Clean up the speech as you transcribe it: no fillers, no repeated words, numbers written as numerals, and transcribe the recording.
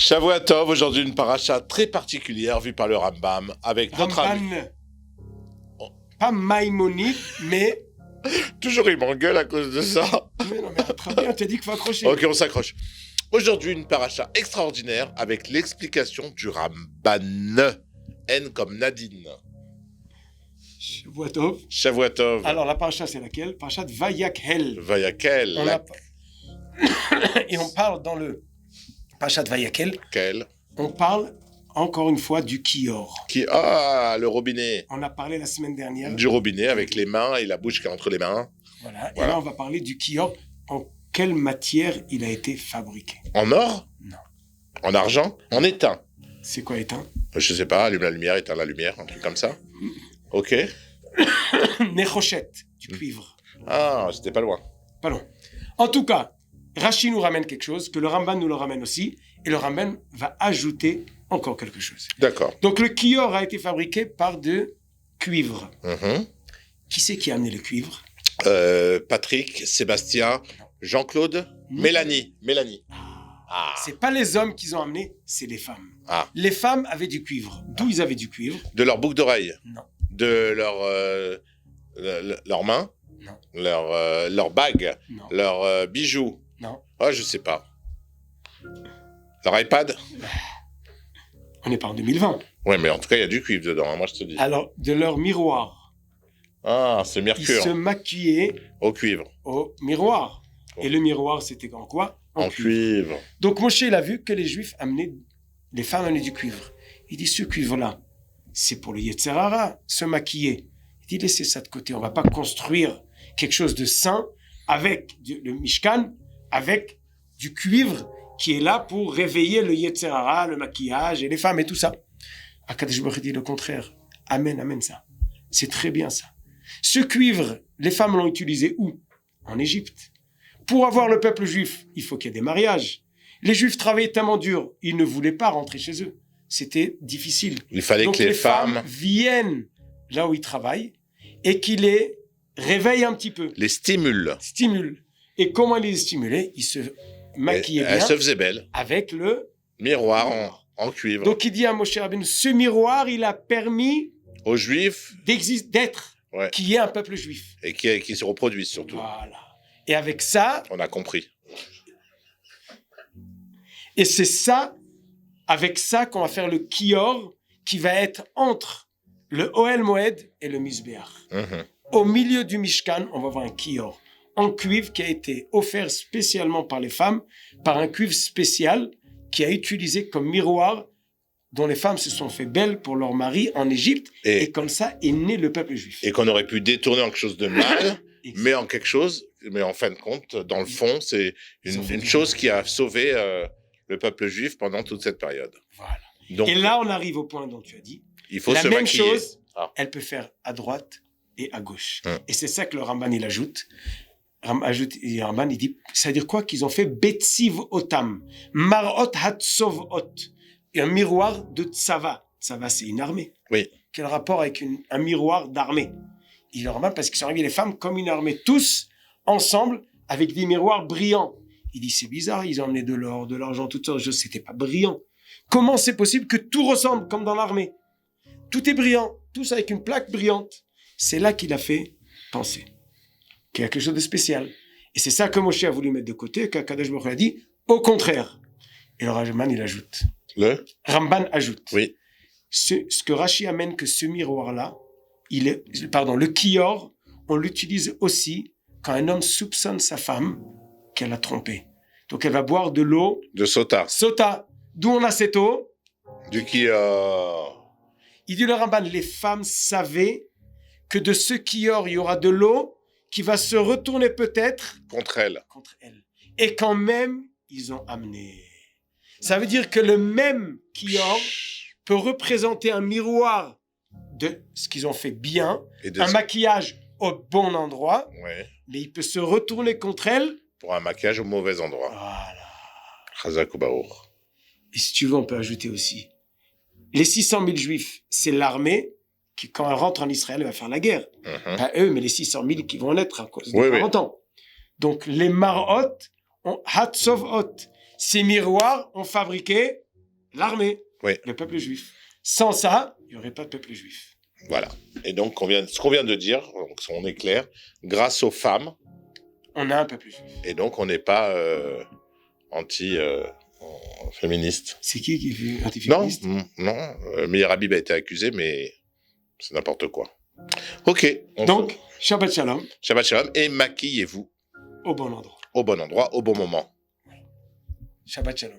Shavua Tov, aujourd'hui une paracha très particulière vue par le Rambam avec notre ami. Oh. Pas Maïmonide, mais... Toujours il m'engueule à cause de ça. Mais non, mais très bien, t'as dit qu'il faut accrocher. Ok, on s'accroche. Aujourd'hui une paracha extraordinaire avec l'explication du Ramban. N comme Nadine. Shavua Tov. Shavua Tov. Alors la paracha c'est laquelle? Paracha de Vayakhel. Vayakhel. Et on parle dans le paracha de Vayakhel. Quel? On parle encore une fois du Kior. Le robinet. On a parlé la semaine dernière. Du robinet avec les mains et la bouche qui est entre les mains. Voilà. Et là on va parler du Kior. En quelle matière il a été fabriqué? En or? Non. En argent? En étain? C'est quoi étain? Je sais pas, allume la lumière, éteins la lumière, un truc comme ça. Ok. Nechochette, du cuivre. Ah, c'était pas loin. Pas loin. En tout cas, Rashi nous ramène quelque chose, que le Ramban nous le ramène aussi, et le Ramban va ajouter encore quelque chose. D'accord. Donc le Kior a été fabriqué par de cuivre. Mm-hmm. Qui c'est qui a amené le cuivre? Patrick, Sébastien, Jean-Claude, Mélanie. Ah. C'est pas les hommes qui ont amené, c'est les femmes. Ah. Les femmes avaient du cuivre. D'où ils avaient du cuivre? De leur boucle d'oreille? Non. De leurs mains? Non. Leur bague? Non. Leurs bijoux? Non. Ah, je sais pas. Leur iPad? On n'est pas en 2020. Ouais, mais en tout cas, il y a du cuivre dedans, hein, moi je te dis. Alors, de leur miroir. Ah, c'est Mercure. Ils se maquillaient Au cuivre. au miroir. Et le miroir, c'était en quoi? En cuivre. Donc Moshe, il a vu que les Juifs amenaient, les femmes amenaient du cuivre. Il dit, ce cuivre-là, c'est pour le Yetzer Hara, se maquiller. Il dit, laissez ça de côté, on va pas construire quelque chose de sain avec le Mishkan, avec du cuivre qui est là pour réveiller le Yetzer Hara, le maquillage et les femmes et tout ça. Akadosh Baruch Hu dit le contraire. Amen ça. C'est très bien ça. Ce cuivre, les femmes l'ont utilisé où? En Égypte. Pour avoir le peuple juif, il faut qu'il y ait des mariages. Les Juifs travaillaient tellement dur, ils ne voulaient pas rentrer chez eux. C'était difficile. Il fallait donc que les femmes viennent là où ils travaillent et qu'ils les réveillent un petit peu. Les stimulent. Et comment les stimuler? Ils se maquillaient bien. Elles se faisaient belles. Avec le miroir en cuivre. Donc il dit à Moshe Rabbeinu, ce miroir, il a permis aux Juifs d'être, qu'il y ait un peuple juif. Et qui se reproduisent surtout. Voilà. Et avec ça... On a compris. Et c'est ça, avec ça qu'on va faire le Kior, qui va être entre le Ohel Moed et le Mizbeach. Mm-hmm. Au milieu du Mishkan, on va voir un Kior en cuivre qui a été offert spécialement par les femmes, par un cuivre spécial qui a utilisé comme miroir dont les femmes se sont fait belles pour leur mari en Égypte. Et comme ça est né le peuple juif. Et qu'on aurait pu détourner en quelque chose de mal, mais en fin de compte, dans le fond, c'est une chose qui a sauvé le peuple juif pendant toute cette période. Voilà. Donc, et là, on arrive au point dont tu as dit. Il faut la se même maquiller. chose, elle peut faire à droite et à gauche. Et c'est ça que le Ramban, il ajoute. Et Ramban, il dit, ça veut dire quoi? Qu'ils ont fait Betsiv Otam, Marot Hatsov Ot, et un miroir de Tsava. Tsava, c'est une armée. Oui. Quel rapport avec un miroir d'armée? Il est Ramban parce qu'ils sont arrivés les femmes comme une armée, tous ensemble, avec des miroirs brillants. Il dit, c'est bizarre, ils ont amené de l'or, de l'argent, toutes sortes de choses, c'était pas brillant. Comment c'est possible que tout ressemble comme dans l'armée? Tout est brillant, tous avec une plaque brillante. C'est là qu'il a fait penser qu'il y a quelque chose de spécial. Et c'est ça que Moshe a voulu mettre de côté, qu'Akadosh Baruch Hu a dit, au contraire. Et le Ramban, il ajoute. Ramban ajoute. Oui. Ce que Rashi amène, que ce miroir-là, le Kior, on l'utilise aussi quand un homme soupçonne sa femme qu'elle a trompé. Donc elle va boire de l'eau. De Sota. D'où on a cette eau? Du Kior. Il dit le Ramban, les femmes savaient que de ce Kior, il y aura de l'eau qui va se retourner peut-être contre elle. Et quand même, ils ont amené. Ça veut dire que le même Kior peut représenter un miroir de ce qu'ils ont fait bien, un maquillage au bon endroit, mais il peut se retourner contre elle. Pour un maquillage au mauvais endroit. Voilà. Chazak ou Baruch. Et si tu veux, on peut ajouter aussi. Les 600 000 juifs, c'est l'armée qui, quand elle rentre en Israël, va faire la guerre. Pas eux, mais les 600 000 qui vont naître à cause des 40 ans. Donc, les marot, Hatzov Hot, ces miroirs ont fabriqué l'armée, Oui. le peuple juif. Sans ça, il n'y aurait pas de peuple juif. Voilà. Et donc, ce qu'on vient de dire, donc, on est clair, grâce aux femmes, on a un peuple juif. Et donc, on n'est pas anti-féministe. C'est qui est anti-féministe? Non. Meir Habib a été accusé, mais c'est n'importe quoi. Ok. Donc, Shabbat Shalom. Shabbat Shalom. Et maquillez-vous. Au bon endroit. Au bon endroit, au bon moment. Shabbat Shalom.